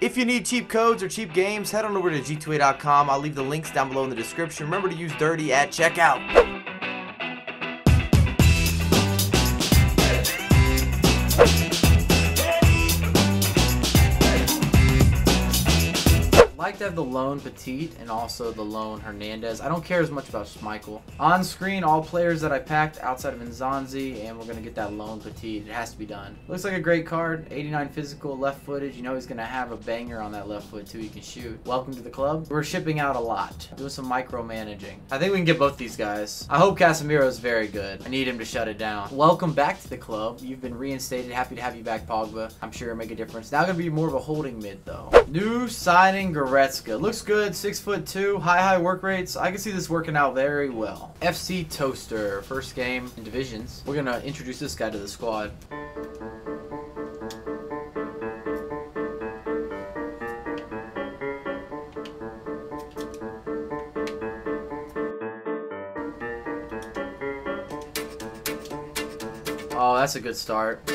If you need cheap codes or cheap games, head on over to g2a.com. I'll leave the links down below in the description. Remember to use dirty at checkout. I like to have the lone Petit and also the lone Hernandez. I don't care as much about Schmeichel. On screen, all players that I packed outside of Nzonzi, and we're going to get that lone Petit. It has to be done. Looks like a great card. 89 physical, left footage. You know he's going to have a banger on that left foot too. He can shoot. Welcome to the club. We're shipping out a lot. Doing some micromanaging. I think we can get both these guys. I hope Casemiro is very good. I need him to shut it down. Welcome back to the club. You've been reinstated. Happy to have you back, Pogba. I'm sure it'll make a difference. Now going to be more of a holding mid though. New signing Goretzka. Looks good, 6'2", high work rates. I can see this working out very well. FC Toaster, first game in divisions. We're gonna introduce this guy to the squad. Oh, that's a good start.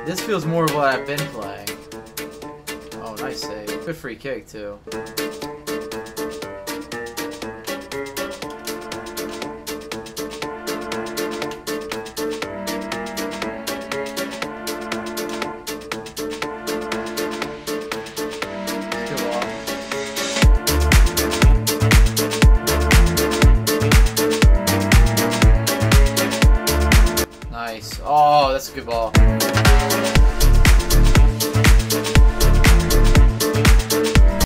This feels more of what I've been playing. Oh, nice save. Good free kick, too. Nice. Oh, that's a good ball.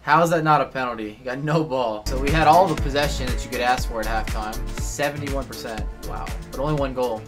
How is that not a penalty? You got no ball. So we had all the possession that you could ask for at halftime. 71%. Wow. But only one goal.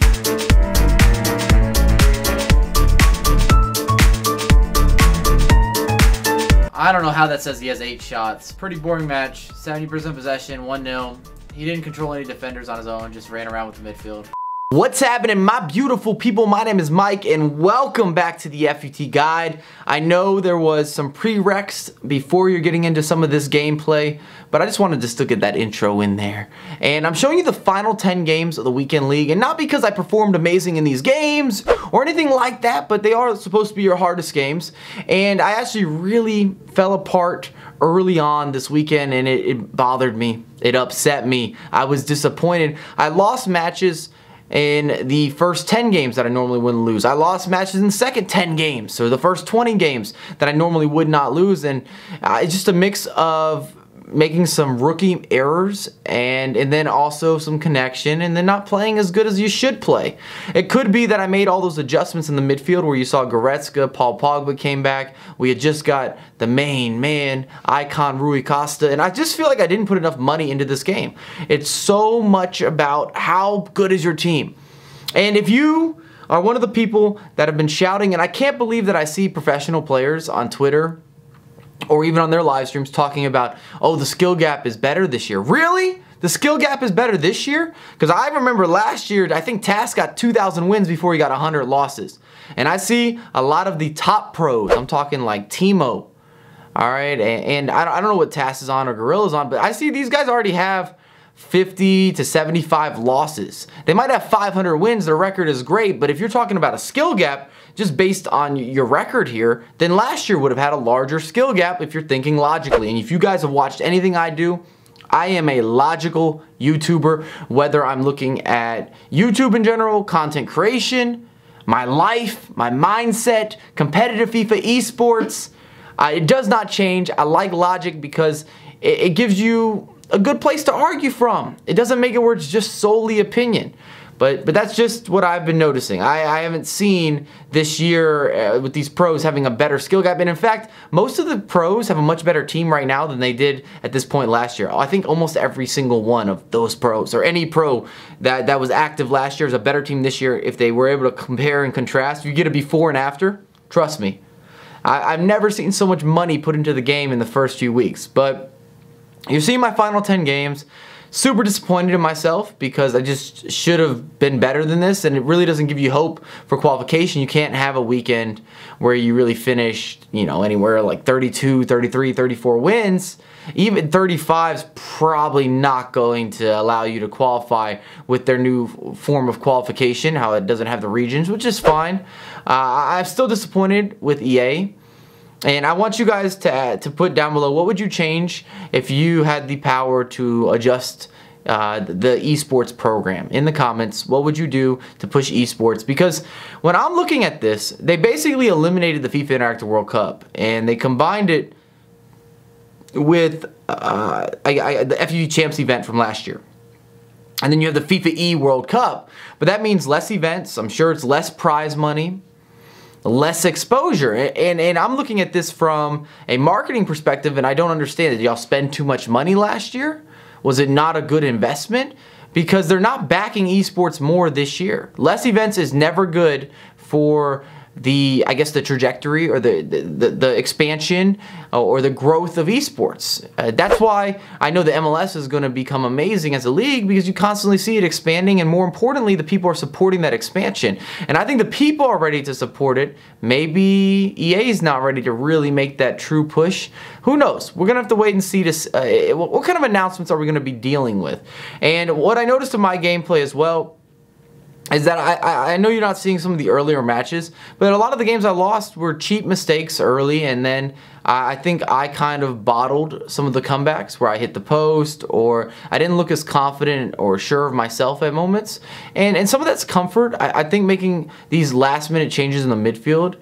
I don't know how that says he has 8 shots. Pretty boring match. 70% possession, 1-0. He didn't control any defenders on his own. Just ran around with the midfield. What's happening, my beautiful people? My name is Mike and welcome back to the FUT Guide. I know there was some prereqs before you're getting into some of this gameplay, but I just wanted to still get that intro in there. And I'm showing you the final 10 games of the weekend league, and not because I performed amazing in these games or anything like that, but they are supposed to be your hardest games. And I actually really fell apart early on this weekend, and it bothered me. It upset me. I was disappointed. I lost matches in the first 10 games that I normally wouldn't lose. I lost matches in the second 10 games, so the first 20 games that I normally would not lose, and it's just a mix of making some rookie errors and then also some connection and then not playing as good as you should play. It could be that I made all those adjustments in the midfield where you saw Goretzka, Paul Pogba came back. We had just got the main man, icon Rui Costa, and I just feel like I didn't put enough money into this game. It's so much about how good is your team. And if you are one of the people that have been shouting, and I can't believe that I see professional players on Twitter or even on their live streams talking about, oh, the skill gap is better this year. Really? The skill gap is better this year? Because I remember last year, I think Tas got 2,000 wins before he got 100 losses. And I see a lot of the top pros. I'm talking like Timo. All right, and I don't know what Tas is on or Gorilla's on, but I see these guys already have 50 to 75 losses. They might have 500 wins, their record is great, but if you're talking about a skill gap, just based on your record here, then last year would have had a larger skill gap if you're thinking logically. And if you guys have watched anything I do, I am a logical YouTuber, whether I'm looking at YouTube in general, content creation, my life, my mindset, competitive FIFA esports. It does not change. I like logic because it gives you a good place to argue from. It doesn't make it where it's just solely opinion. But that's just what I've been noticing. I haven't seen this year with these pros having a better skill gap. And in fact, most of the pros have a much better team right now than they did at this point last year. I think almost every single one of those pros, or any pro that was active last year, is a better team this year if they were able to compare and contrast. If you get a before and after, trust me. I've never seen so much money put into the game in the first few weeks. But you're seeing my final 10 games. Super disappointed in myself because I just should have been better than this, and it really doesn't give you hope for qualification. You can't have a weekend where you really finish, you know, anywhere like 32, 33, 34 wins. Even 35 is probably not going to allow you to qualify with their new form of qualification, how it doesn't have the regions, which is fine. I'm still disappointed with EA. And I want you guys to put down below, what would you change if you had the power to adjust the esports program? In the comments, what would you do to push esports? Because when I'm looking at this, they basically eliminated the FIFA Interactive World Cup, and they combined it with the FUT Champs event from last year. And then you have the FIFA E World Cup, but that means less events. I'm sure it's less prize money, less exposure. And I'm looking at this from a marketing perspective, and I don't understand it. Did y'all spend too much money last year? Was it not a good investment? Because they're not backing esports more this year. Less events is never good for the, I guess, the trajectory or the expansion or the growth of esports. That's why I know the MLS is going to become amazing as a league, because you constantly see it expanding, and more importantly, the people are supporting that expansion. And I think the people are ready to support it. Maybe EA is not ready to really make that true push. Who knows? We're going to have to wait and see what kind of announcements are we going to be dealing with. And what I noticed in my gameplay as well is that I know you're not seeing some of the earlier matches, but a lot of the games I lost were cheap mistakes early, and then I think I kind of bottled some of the comebacks where I hit the post, or I didn't look as confident or sure of myself at moments. And some of that's comfort. I think making these last minute changes in the midfield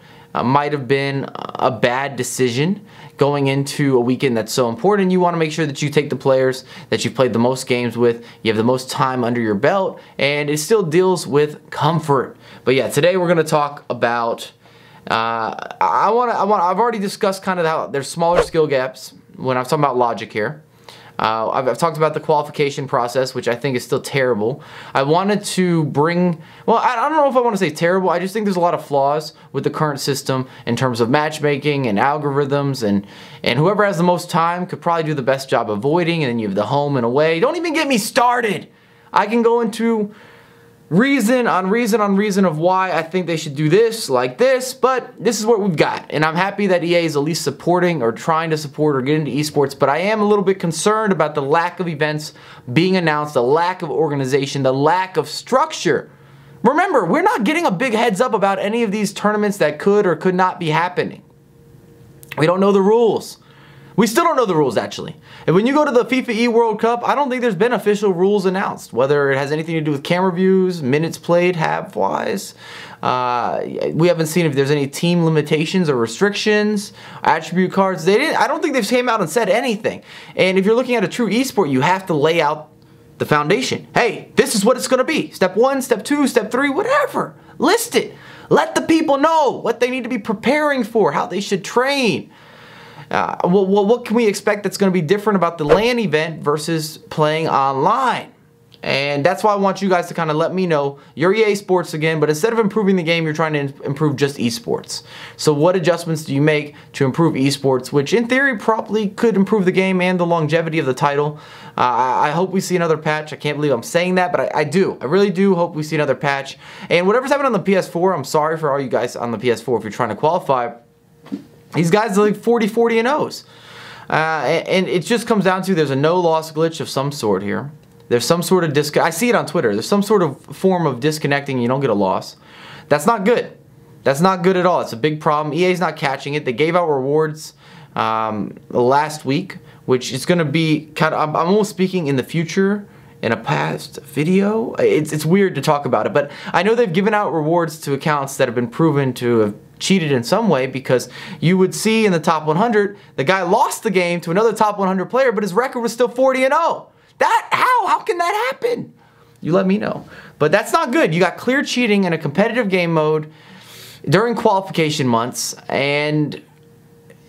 might have been a bad decision going into a weekend that's so important. You want to make sure that you take the players that you've played the most games with, you have the most time under your belt, and it still deals with comfort. But yeah, today we're going to talk about, I've already discussed kind of how there's smaller skill gaps when I'm talking about logic here. I've talked about the qualification process, which I think is still terrible. I wanted to bring, well, I don't know if I want to say terrible. I just think there's a lot of flaws with the current system in terms of matchmaking and algorithms, and whoever has the most time could probably do the best job avoiding, and then you have the home and away. Don't even get me started. I can go into reason on reason of why I think they should do this like this, but this is what we've got, and I'm happy that EA is at least supporting or trying to support or get into esports. But I am a little bit concerned about the lack of events being announced, the lack of organization, the lack of structure. Remember, we're not getting a big heads up about any of these tournaments that could or could not be happening. We don't know the rules. We still don't know the rules, actually. And when you go to the FIFA E World Cup, I don't think there's been official rules announced, whether it has anything to do with camera views, minutes played, half-wise. We haven't seen if there's any team limitations or restrictions, attribute cards. I don't think they've came out and said anything. And if you're looking at a true esport, you have to lay out the foundation. Hey, this is what it's going to be. Step 1, step 2, step 3, whatever. List it. Let the people know what they need to be preparing for, how they should train. What can we expect that's going to be different about the LAN event versus playing online? And that's why I want you guys to kind of let me know. You're EA Sports again, but instead of improving the game, you're trying to improve just esports. So what adjustments do you make to improve esports, which in theory probably could improve the game and the longevity of the title? I hope we see another patch. I can't believe I'm saying that, but I do. I really do hope we see another patch. And whatever's happening on the PS4, I'm sorry for all you guys on the PS4 if you're trying to qualify. These guys are like 40 and 0s. And it just comes down to there's a no-loss glitch of some sort here. There's some sort of I see it on Twitter. There's some sort of form of disconnecting. You don't get a loss. That's not good. That's not good at all. It's a big problem. EA's not catching it. They gave out rewards last week, which is going to be kind of, I'm almost speaking in the future in a past video. It's weird to talk about it, but I know they've given out rewards to accounts that have been proven to have cheated in some way, because you would see in the top 100, the guy lost the game to another top 100 player, but his record was still 40 and 0. How can that happen? You let me know. But that's not good. You got clear cheating in a competitive game mode during qualification months, and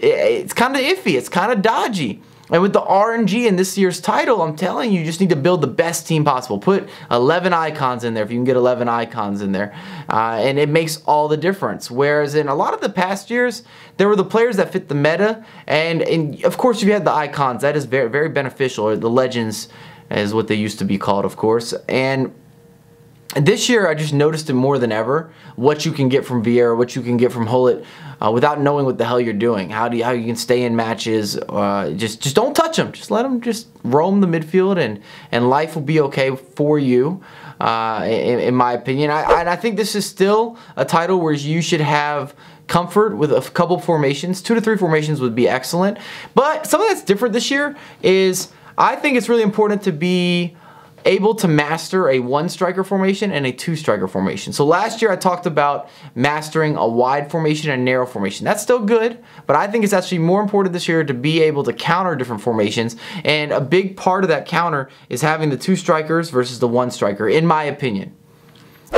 it's kind of iffy. It's kind of dodgy. And with the RNG in this year's title, I'm telling you, you just need to build the best team possible. Put 11 icons in there if you can get 11 icons in there. And it makes all the difference. Whereas in a lot of the past years, there were the players that fit the meta. And of course, you had the icons. That is very, very beneficial. Or the legends is what they used to be called, of course. And this year, I just noticed it more than ever, what you can get from Vieira, what you can get from Hullet, without knowing what the hell you're doing. How you can stay in matches. Just don't touch them. Just let them just roam the midfield, and life will be okay for you, in my opinion. And I think this is still a title where you should have comfort with a couple formations. 2 to 3 formations would be excellent. But something that's different this year is I think it's really important to be able to master a 1 striker formation and a 2 striker formation. So last year I talked about mastering a wide formation and a narrow formation. That's still good, but I think it's actually more important this year to be able to counter different formations, and a big part of that counter is having the 2 strikers versus the 1 striker, in my opinion.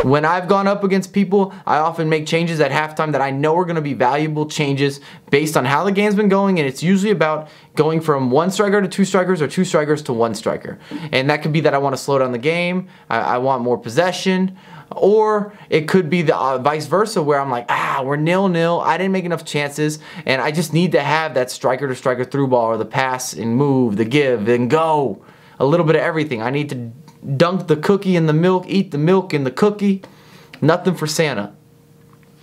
When I've gone up against people, I often make changes at halftime that I know are going to be valuable changes based on how the game's been going, and it's usually about going from 1 striker to 2 strikers or 2 strikers to 1 striker. And that could be that I want to slow down the game, I want more possession, or it could be the vice versa where I'm like, we're 0-0, I didn't make enough chances, and I just need to have that striker to striker through ball, or the pass and move, the give and go. A little bit of everything. I need to dunk the cookie in the milk, eat the milk in the cookie. Nothing for Santa.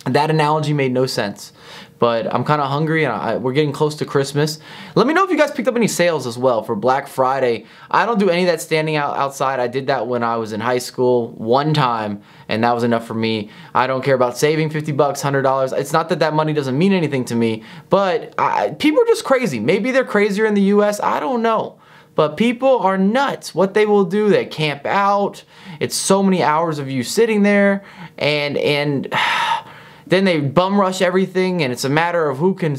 That analogy made no sense. But I'm kind of hungry, and we're getting close to Christmas. Let me know if you guys picked up any sales as well for Black Friday. I don't do any of that standing outside. I did that when I was in high school one time, and that was enough for me. I don't care about saving 50 bucks, $100. It's not that that money doesn't mean anything to me, but people are just crazy. Maybe they're crazier in the US. I don't know. But people are nuts. What they will do, they camp out. It's so many hours of you sitting there, and then they bum rush everything, and it's a matter of who can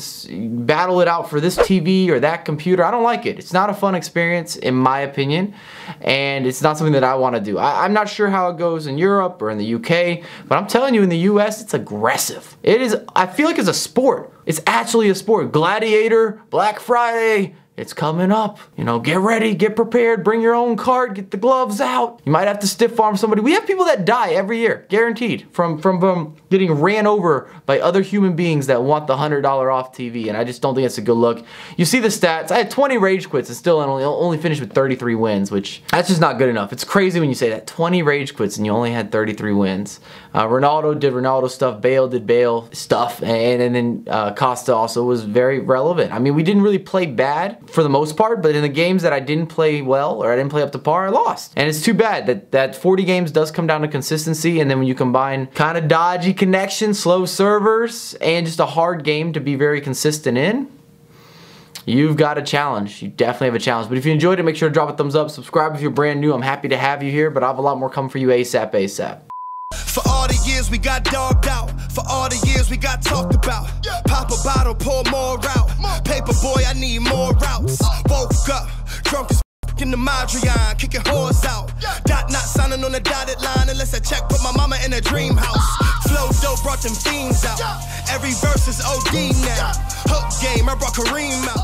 battle it out for this TV or that computer. I don't like it. It's not a fun experience, in my opinion, and it's not something that I want to do. I'm not sure how it goes in Europe or in the UK, but I'm telling you, in the US, it's aggressive. It is. I feel like it's a sport. It's actually a sport. Gladiator, Black Friday. It's coming up. You know, get ready, get prepared, bring your own cart, get the gloves out. You might have to stiff arm somebody. We have people that die every year, guaranteed, from getting ran over by other human beings that want the $100 off TV, and I just don't think it's a good look. You see the stats. I had 20 rage quits and still only finished with 33 wins, which that's just not good enough. It's crazy when you say that. 20 rage quits and you only had 33 wins. Ronaldo did Ronaldo stuff, Bale did Bale stuff, and then Costa also was very relevant. I mean, we didn't really play bad for the most part, but in the games that I didn't play well or I didn't play up to par, I lost. And it's too bad that 40 games does come down to consistency, and then when you combine kind of dodgy connections, slow servers, and just a hard game to be very consistent in, you've got a challenge. You definitely have a challenge. But if you enjoyed it, make sure to drop a thumbs up, subscribe if you're brand new. I'm happy to have you here, but I have a lot more coming for you ASAP. For all the years we got dogged out, for all the years we got talked about. Pop a bottle, pour more out. Paper boy, I need more routes. Woke up, drunk as in the Madrian, kicking whores out. Dot not signing on the dotted line unless I check, put my mama in a dream house. Flow dope, brought them fiends out. Every verse is OD now. Hook game, I brought Kareem out.